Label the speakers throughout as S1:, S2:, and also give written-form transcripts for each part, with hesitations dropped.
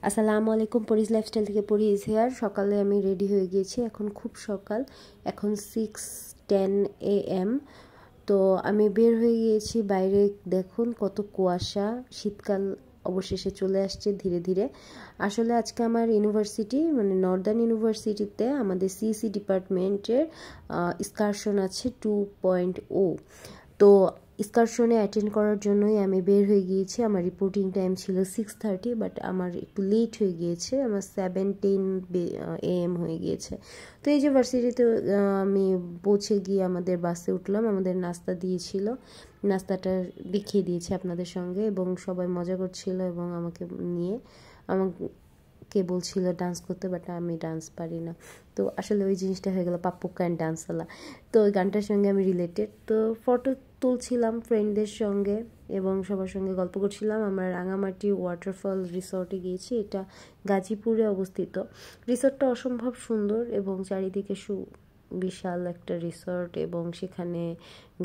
S1: আসসালামু আলাইকুম, porridge lifestyle থেকে পরিজ হেয়ার। সকালে আমি রেডি হয়ে গিয়েছি, এখন খুব সকাল, এখন 6:10 AM। তো আমি বের হয়ে গিয়েছি বাইরে, দেখুন কত কুয়াশা, শীতকাল অবশেষে চলে আসছে ধীরে ধীরে। আসলে আজকে আমার ইউনিভার্সিটি মানে নর্দার্ন ইউনিভার্সিটিতে আমাদের সিইসি ডিপার্টমেন্টের এক্সকারশন আছে 2.0। তো এক্সকারশনে অ্যাটেন্ড করার জন্যই আমি বের হয়ে গিয়েছি। আমার রিপোর্টিং টাইম ছিল 6:30, বাট আমার একটু লেট হয়ে গিয়েছে, আমার 7:10 AM হয়ে গিয়েছে। তো এই যে ভার্সিটিতে আমি পৌঁছে গিয়ে আমাদের বাসে উঠলাম, আমাদের নাস্তা দিয়েছিল, নাস্তাটা দেখিয়ে দিয়েছি আপনাদের সঙ্গে, এবং সবাই মজা করছিল এবং আমাকে নিয়ে আমাকে বলছিল ডান্স করতে, বাট আমি ডান্স পারি না। তো আসলে ওই জিনিসটা হয়ে গেল পাপ্পুক্কা অ্যান্ড ডান্সওয়ালা। তো ওই গানটার সঙ্গে আমি রিলেটেড। তো ফটো তুলছিলাম ফ্রেন্ডদের সঙ্গে এবং সবার সঙ্গে গল্প করছিলাম। আমরা রাঙামাটি ওয়াটারফল রিসর্টে গিয়েছি, এটা গাজীপুরে অবস্থিত। রিসর্টটা অসম্ভব সুন্দর এবং চারিদিকে বিশাল একটা রিসর্ট, এবং সেখানে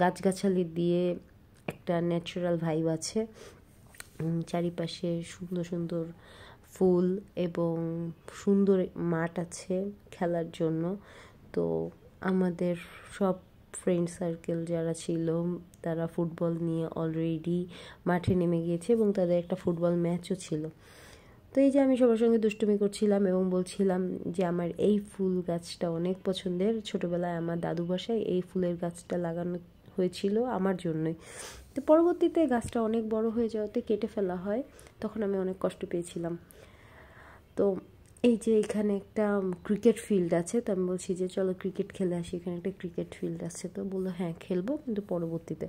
S1: গাছগাছালি দিয়ে একটা ন্যাচারাল ভাইব আছে। চারিপাশে সুন্দর সুন্দর ফুল এবং সুন্দর মাঠ আছে খেলার জন্য। তো আমাদের সব ফ্রেন্ড সার্কেল যারা ছিল তারা ফুটবল নিয়ে অলরেডি মাঠে নেমে গিয়েছে এবং তাদের একটা ফুটবল ম্যাচও ছিল। তো এই যে আমি সবার সঙ্গে দুষ্টুমি করছিলাম এবং বলছিলাম যে আমার এই ফুল গাছটা অনেক পছন্দের। ছোটোবেলায় আমার দাদু বাসায় এই ফুলের গাছটা লাগানো হয়েছিল আমার জন্যই। তো পরবর্তীতে গাছটা অনেক বড় হয়ে যাওয়াতে কেটে ফেলা হয়, তখন আমি অনেক কষ্ট পেয়েছিলাম। তো এই যে এখানে একটা ক্রিকেট ফিল্ড আছে, তো আমি বলছি যে চলো ক্রিকেট খেলে আসি, এখানে একটা ক্রিকেট ফিল্ড আছে। তো বললো হ্যাঁ খেলবো, কিন্তু পরবর্তীতে।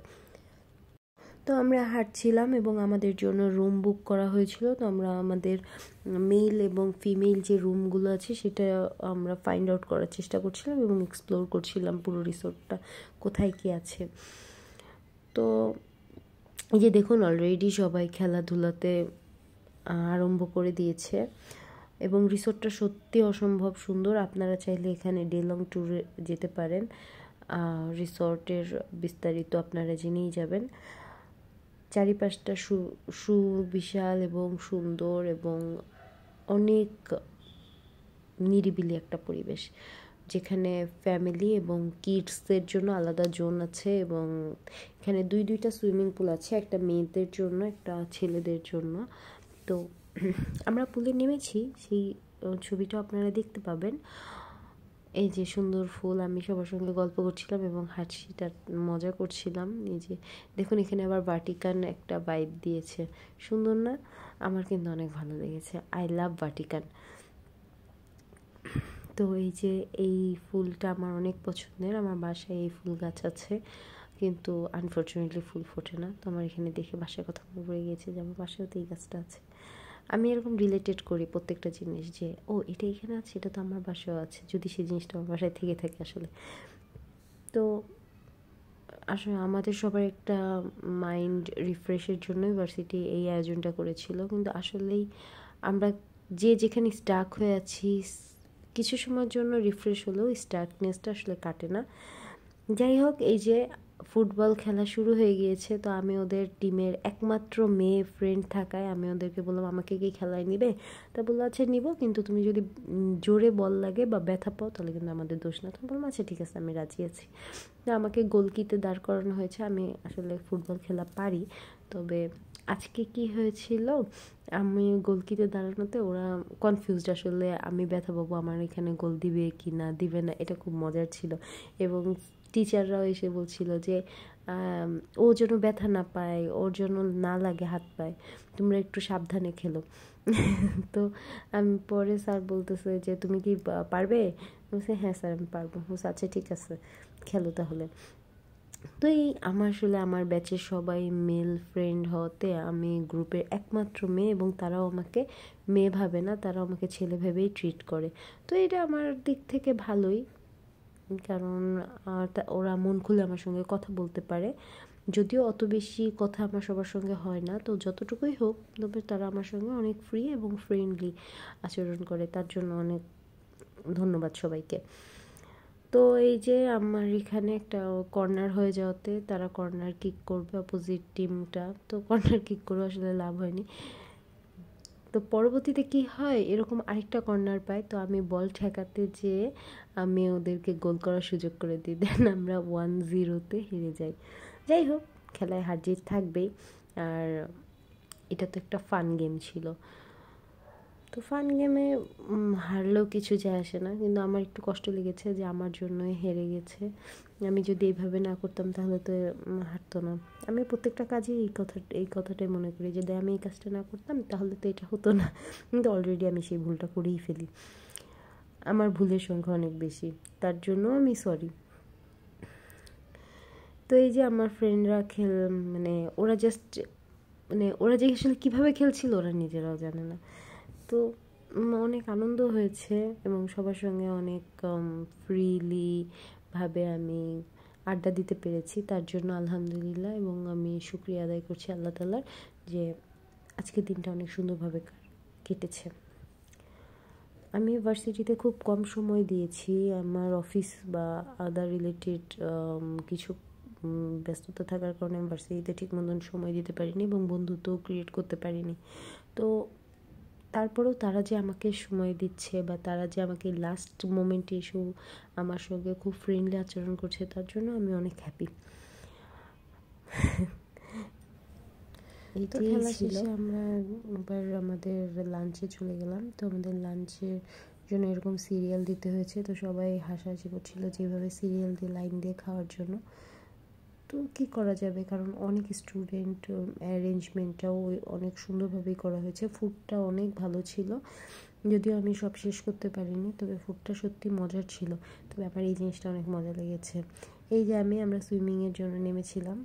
S1: তো আমরা হাঁটছিলাম এবং আমাদের জন্য রুম বুক করা হয়েছিল। তো আমরা আমাদের মেল এবং ফিমেল যে রুমগুলো আছে সেটা আমরা ফাইন্ড আউট করার চেষ্টা করছিলাম এবং এক্সপ্লোর করছিলাম পুরো রিসোর্টটা কোথায় কী আছে। তো এই যে দেখুন অলরেডি সবাই খেলাধুলাতে আরম্ভ করে দিয়েছে এবং রিসোর্টটা সত্যি অসম্ভব সুন্দর। আপনারা চাইলে এখানে ডে লং ট্যুরে যেতে পারেন। রিসর্টের বিস্তারিত আপনারা জেনেই যাবেন। চারিপাশটা সুবিশাল এবং সুন্দর এবং অনেক নিরিবিলি একটা পরিবেশ, যেখানে ফ্যামিলি এবং কিডসদের জন্য আলাদা জোন আছে এবং এখানে দুইটা সুইমিং পুল আছে, একটা মেয়েদের জন্য একটা ছেলেদের জন্য। তো আমরা পুলে নেমেছি, সেই ছবিটা আপনারা দেখতে পাবেন। এই যে সুন্দর ফুল, আমি সবার সঙ্গে গল্প করছিলাম এবং হাসিটা মজা করছিলাম। এই যে দেখুন এখানে আবার ভাটিকান একটা ভাইব দিয়েছে, সুন্দর না? আমার কিন্তু অনেক ভালো লেগেছে, আই লাভ ভাটিকান। তো এই যে এই ফুলটা আমার অনেক পছন্দের, আমার বাসায় এই ফুল গাছ আছে, কিন্তু আনফর্চুনেটলি ফুল ফোটে না। তো আমার এখানে দেখে বাসায় কথা মনে পড়ে গিয়েছে যে আমার বাসায়ও তো এই গাছটা আছে। আমি এরকম রিলেটেড করি প্রত্যেকটা জিনিস, যে ও এটা এখানে আছে, এটা তো আমার বাসায়ও আছে, যদি সেই জিনিসটা আমার বাসায় থেকে থাকে আসলে। তো আসলে আমাদের সবার একটা মাইন্ড রিফ্রেশের জন্য ইউনিভার্সিটি এই আয়োজনটা করেছিল, কিন্তু আসলেই আমরা যে যেখানে স্টাক হয়ে আছি কিছু সময়ের জন্য রিফ্রেশ হলেও স্টাকনেসটা আসলে কাটে না। যাই হোক, এই যে ফুটবল খেলা শুরু হয়ে গিয়েছে। তো আমি ওদের টিমের একমাত্র মেয়ে ফ্রেন্ড থাকায় আমি ওদেরকে বললাম আমাকে কি খেলায় নিবে। তা বললো আচ্ছা নিব, কিন্তু তুমি যদি জোরে বল লাগে বা ব্যথা পাও তাহলে কিন্তু আমাদের দোষ না। তখন বললাম আচ্ছা ঠিক আছে, আমি রাজি আছি। তো আমাকে গোলকিতে দাঁড় করানো হয়েছে। আমি আসলে ফুটবল খেলা পারি, তবে আজকে কি হয়েছিল, আমি গোলকিতে দাঁড়ানোতে ওরা কনফিউজড আসলে আমি ব্যথা পাবো, আমার এখানে গোল দিবে কি না দিবে না, এটা খুব মজার ছিল। এবং টিচাররাও এসে বলছিল যে ও যেন ব্যথা না পায়, ওর জন্য না লাগে হাত পায়, তোমরা একটু সাবধানে খেলো। তো আমি পরে স্যার বলতেছে যে তুমি কি পারবে? বলছে হ্যাঁ স্যার আমি পারবো। বলছে আচ্ছা ঠিক আছে খেলো তাহলে। তো এই আমার আসলে আমার ব্যাচের সবাই মেল ফ্রেন্ড হতে আমি গ্রুপের একমাত্র মেয়ে, এবং তারাও আমাকে মেয়ে ভাবে না, তারাও আমাকে ছেলে ভেবেই ট্রিট করে। তো এটা আমার দিক থেকে ভালোই, কারণ ওরা মন খুলে আমার সঙ্গে কথা বলতে পারে। যদিও অত বেশি কথা আমার সবার সঙ্গে হয় না, তো যতটুকুই হোক তবে তারা আমার সঙ্গে অনেক ফ্রি এবং ফ্রেন্ডলি আচরণ করে, তার জন্য অনেক ধন্যবাদ সবাইকে। তো এই যে আমার এখানে একটা কর্নার হয়ে যাওয়াতে তারা কর্নার কিক করবে অপোজিট টিমটা, তো কর্নার কিক করে আসলে লাভ হয়নি। তো পরবর্তীতে কি হয়, এরকম আরেকটা কর্নার পাই, তো আমি বল ঠেকাতে যেয়ে আমি ওদেরকে গোল করার সুযোগ করে দিই, দেন আমরা 1-0 হেরে যাই। যাই হোক, খেলায় হার জিত থাকবেই, আর এটা তো একটা ফান গেম ছিল। তো ফান গেমে হারলেও কিছু যায় আসে না, কিন্তু আমার একটু কষ্ট লেগেছে যে আমার জন্যই হেরে গেছে। আমি যদি এইভাবে না করতাম তাহলে তো হারতো না। আমি প্রত্যেকটা কাজে এই কথাটাই মনে করি, যদি আমি এই কাজটা না করতাম তাহলে তো এটা হতো না, কিন্তু অলরেডি আমি সেই ভুলটা করেই ফেলি। আমার ভুলের সংখ্যা অনেক বেশি, তার জন্য আমি সরি। তো এই যে আমার ফ্রেন্ডরা মানে ওরা জাস্ট ওরা যে আসলে কীভাবে খেলছিল ওরা নিজেরাও জানে না। তো অনেক আনন্দ হয়েছে এবং সবার সঙ্গে অনেক ফ্রিলি ভাবে আমি আড্ডা দিতে পেরেছি, তার জন্য আলহামদুলিল্লাহ। এবং আমি শুকরিয়া আদায় করছি আল্লাহ তাআলার যে আজকের দিনটা অনেক সুন্দরভাবে কেটেছে। আমি ভার্সিটিতে খুব কম সময় দিয়েছি, আমার অফিস বা আদার রিলেটেড কিছু ব্যস্ততা থাকার কারণে আমি ভার্সিটিতে ঠিক মতন সময় দিতে পারিনি এবং বন্ধুত্বও ক্রিয়েট করতে পারিনি। তো তারপরেও তারা যে আমাকে সময় দিচ্ছে বা তারা যে আমাকে লাস্ট মোমেন্টে এসেও আমার সঙ্গে খুব ফ্রেন্ডলি আচরণ করছে, তার জন্য আমি অনেক হ্যাপি। তো খেলা শেষে আমরা এবার আমাদের লাঞ্চে চলে গেলাম। তো আমাদের লাঞ্চের জন্য এরকম সিরিয়াল দিতে হয়েছে, তো সবাই হাসাহাসি করছিল যেভাবে সিরিয়াল দিয়ে লাইন দিয়ে খাওয়ার জন্য। তো কী করা যাবে, কারণ অনেক স্টুডেন্ট, অ্যারেঞ্জমেন্টটাও অনেক সুন্দরভাবেই করা হয়েছে, ফুডটা অনেক ভালো ছিল। যদিও আমি সব শেষ করতে পারিনি, তবে ফুডটা সত্যি মজার ছিল। তবে আমার এই জিনিসটা অনেক মজা লেগেছে। এই যে আমরা সুইমিংয়ের জন্য নেমেছিলাম,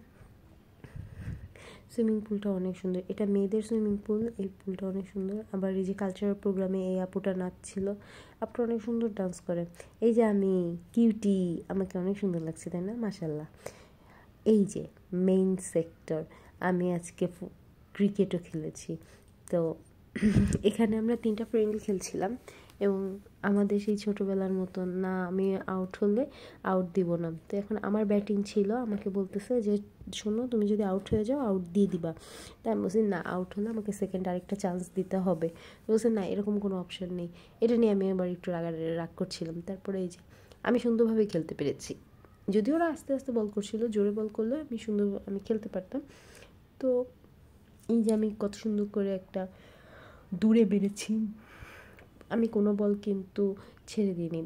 S1: সুইমিং পুলটা অনেক সুন্দর, এটা মেয়েদের সুইমিং পুল, এই পুলটা অনেক সুন্দর। আবার এই যে কালচারাল প্রোগ্রামে এই আপুটা নাচছিল, আপুটা অনেক সুন্দর ডান্স করে। এই যে আমি কিউটি, আমাকে অনেক সুন্দর লাগছে, তাই না? মাশাল্লাহ। এই যে মেইন সেক্টর, আমি আজকে ক্রিকেটও খেলেছি। তো এখানে আমরা 3টা ফ্রেন্ড খেলছিলাম এবং আমাদের সেই ছোটোবেলার মতন না, আমি আউট হলে আউট দিব না। তো এখন আমার ব্যাটিং ছিল, আমাকে বলতেছে যে শোনো, তুমি যদি আউট হয়ে যাও আউট দিয়ে দিবা। তাই আমি বলছি না, আউট হলে আমাকে সেকেন্ড আরেকটা চান্স দিতে হবে। বলছে না, এরকম কোনো অপশন নেই। এটা নিয়ে আমি আবার একটু রাগ করছিলাম। তারপরে এই যে আমি সুন্দরভাবে খেলতে পেরেছি, যদিও ওরা আস্তে আস্তে বল করছিল, জোরে বল করলে আমি খেলতে পারতাম। তো এই যে আমি কত সুন্দর করে একটা দূরে বেড়েছি, আমি কোনো বল কিন্তু ছেড়ে দিইনি,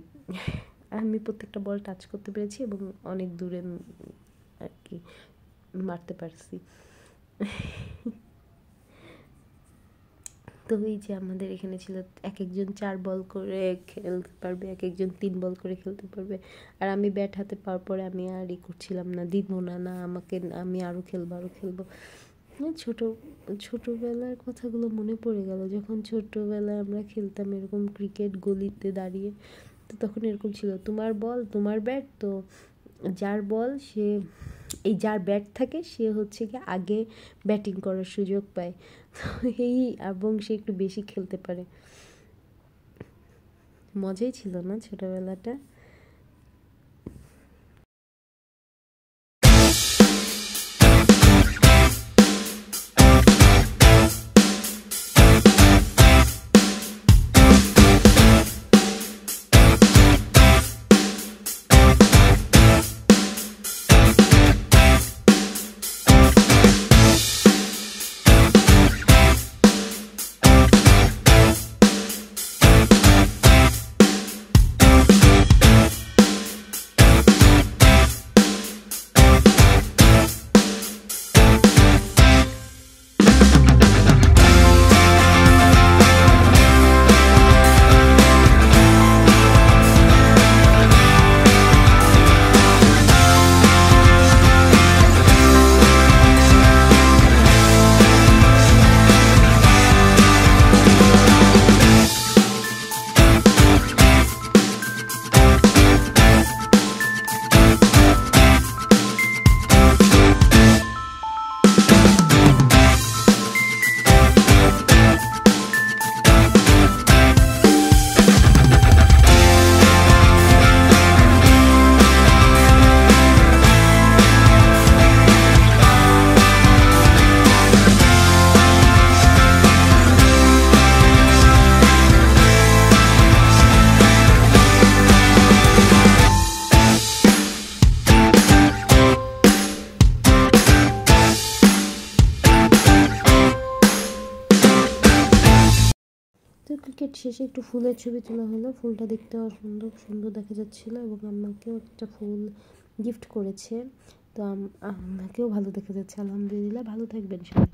S1: আমি প্রত্যেকটা বল টাচ করতে পেরেছি এবং অনেক দূরে আর কি মারতে পারছি। তো এই যে আমাদের এখানে ছিল এক একজন 4 বল করে খেলতে পারবে, এক একজন 3 বল করে খেলতে পারবে। আর আমি ব্যাট হাতে পাওয়ার পরে আমি আর করছিলাম না, দিব না আমাকে, আমি আরও খেলবো। ছোটোবেলার কথাগুলো মনে পড়ে গেল, যখন ছোটোবেলায় আমরা খেলতাম এরকম ক্রিকেট গলিতে দাঁড়িয়ে। তো তখন এরকম ছিল, তোমার বল তোমার ব্যাট, তো যার বল সে, এই যার ব্যাট থাকে সে হচ্ছে কি আগে ব্যাটিং করার সুযোগ পায়। তো এবং সে একটু বেশি খেলতে পারে। মজাই ছিল না ছোটোবেলাটা। ক্রিকেট শেষে একটু ফুলের ছবি তোলা হলো। ফুলটা দেখতেও সুন্দর সুন্দর দেখা যাচ্ছিলো এবং আমাকেও একটা ফুল গিফট করেছে। তো আমাকেও ভালো দেখা যাচ্ছে, আলহামদুলিল্লাহ। ভালো থাকবেন সবাই।